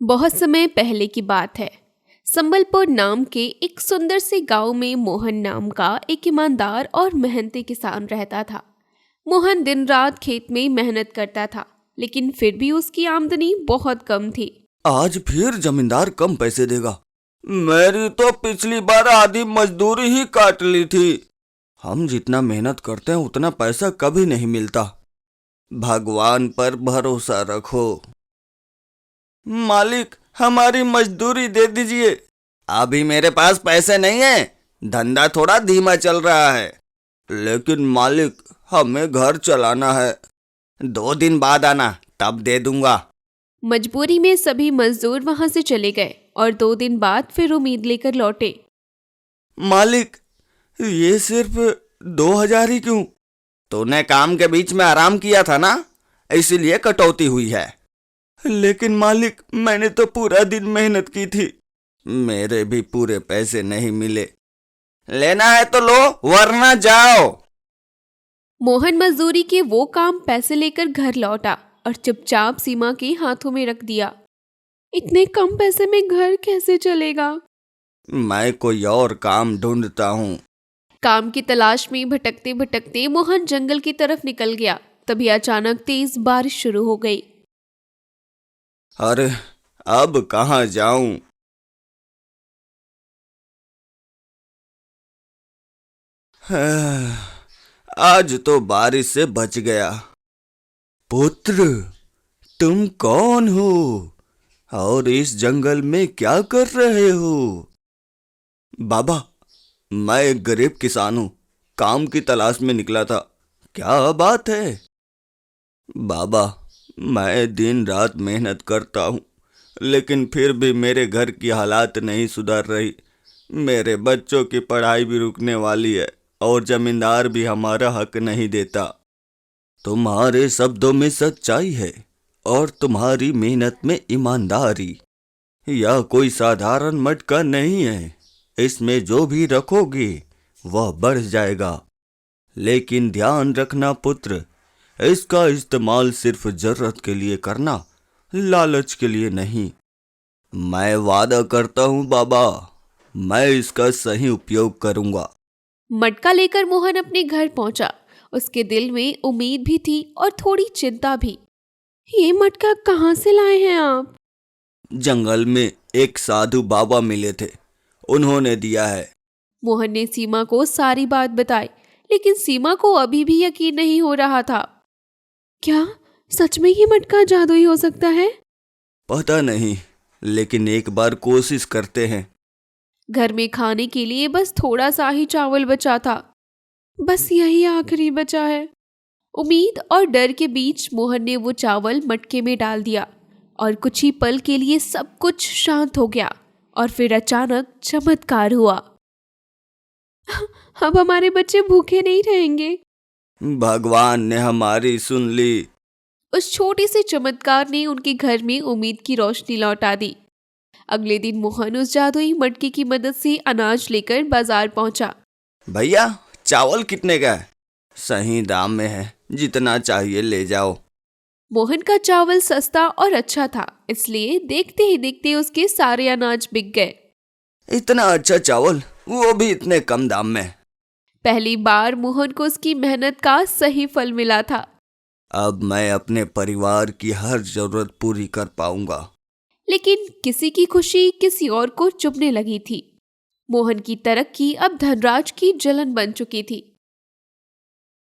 बहुत समय पहले की बात है। संबलपुर नाम के एक सुंदर से गांव में मोहन नाम का एक ईमानदार और मेहनती किसान रहता था। मोहन दिन रात खेत में मेहनत करता था, लेकिन फिर भी उसकी आमदनी बहुत कम थी। आज फिर जमींदार कम पैसे देगा। मेरी तो पिछली बार आधी मजदूरी ही काट ली थी। हम जितना मेहनत करते हैं उतना पैसा कभी नहीं मिलता। भगवान पर भरोसा रखो। मालिक, हमारी मजदूरी दे दीजिए। अभी मेरे पास पैसे नहीं है, धंधा थोड़ा धीमा चल रहा है। लेकिन मालिक, हमें घर चलाना है। 2 दिन बाद आना, तब दे दूंगा। मजबूरी में सभी मजदूर वहां से चले गए और 2 दिन बाद फिर उम्मीद लेकर लौटे। मालिक, ये सिर्फ 2,000 ही क्यों? तूने काम के बीच में आराम किया था ना, इसीलिए कटौती हुई है। लेकिन मालिक, मैंने तो पूरा दिन मेहनत की थी। मेरे भी पूरे पैसे नहीं मिले। लेना है तो लो, वरना जाओ। मोहन मजदूरी के वो काम पैसे लेकर घर लौटा और चुपचाप सीमा के हाथों में रख दिया। इतने कम पैसे में घर कैसे चलेगा? मैं कोई और काम ढूंढता हूँ। काम की तलाश में भटकते भटकते मोहन जंगल की तरफ निकल गया। तभी अचानक तेज बारिश शुरू हो गई। अरे, अब कहाँ जाऊं? आज तो बारिश से बच गया। पुत्र, तुम कौन हो और इस जंगल में क्या कर रहे हो? बाबा, मैं एक गरीब किसान हूँ, काम की तलाश में निकला था। क्या बात है? बाबा, मैं दिन रात मेहनत करता हूँ, लेकिन फिर भी मेरे घर की हालात नहीं सुधर रही। मेरे बच्चों की पढ़ाई भी रुकने वाली है और जमींदार भी हमारा हक नहीं देता। तुम्हारे शब्दों में सच्चाई है और तुम्हारी मेहनत में ईमानदारी। यह कोई साधारण मटका नहीं है। इसमें जो भी रखोगे वह बढ़ जाएगा। लेकिन ध्यान रखना पुत्र, इसका इस्तेमाल सिर्फ जरूरत के लिए करना, लालच के लिए नहीं। मैं वादा करता हूँ बाबा, मैं इसका सही उपयोग करूँगा। मटका लेकर मोहन अपने घर पहुंचा। उसके दिल में उम्मीद भी थी और थोड़ी चिंता भी। ये मटका कहाँ से लाए हैं आप? जंगल में एक साधु बाबा मिले थे, उन्होंने दिया है। मोहन ने सीमा को सारी बात बताई, लेकिन सीमा को अभी भी यकीन नहीं हो रहा था। क्या सच में ये मटका जादुई हो सकता है? पता नहीं, लेकिन एक बार कोशिश करते हैं। घर में खाने के लिए बस थोड़ा सा ही चावल बचा था। बस यही आखिरी बचा है। उम्मीद और डर के बीच मोहन ने वो चावल मटके में डाल दिया और कुछ ही पल के लिए सब कुछ शांत हो गया। और फिर अचानक चमत्कार हुआ। अब हमारे बच्चे भूखे नहीं रहेंगे। भगवान ने हमारी सुन ली। उस छोटे से चमत्कार ने उनके घर में उम्मीद की रोशनी लौटा दी। अगले दिन मोहन उस जादुई मटके की मदद से अनाज लेकर बाजार पहुंचा। भैया, चावल कितने का है? सही दाम में है, जितना चाहिए ले जाओ। मोहन का चावल सस्ता और अच्छा था, इसलिए देखते ही देखते उसके सारे अनाज बिक गए। इतना अच्छा चावल, वो भी इतने कम दाम में। पहली बार मोहन को उसकी मेहनत का सही फल मिला था। अब मैं अपने परिवार की हर जरूरत पूरी कर पाऊंगा। लेकिन किसी की खुशी किसी और को चुभने लगी थी। मोहन की तरक्की अब धनराज की जलन बन चुकी थी।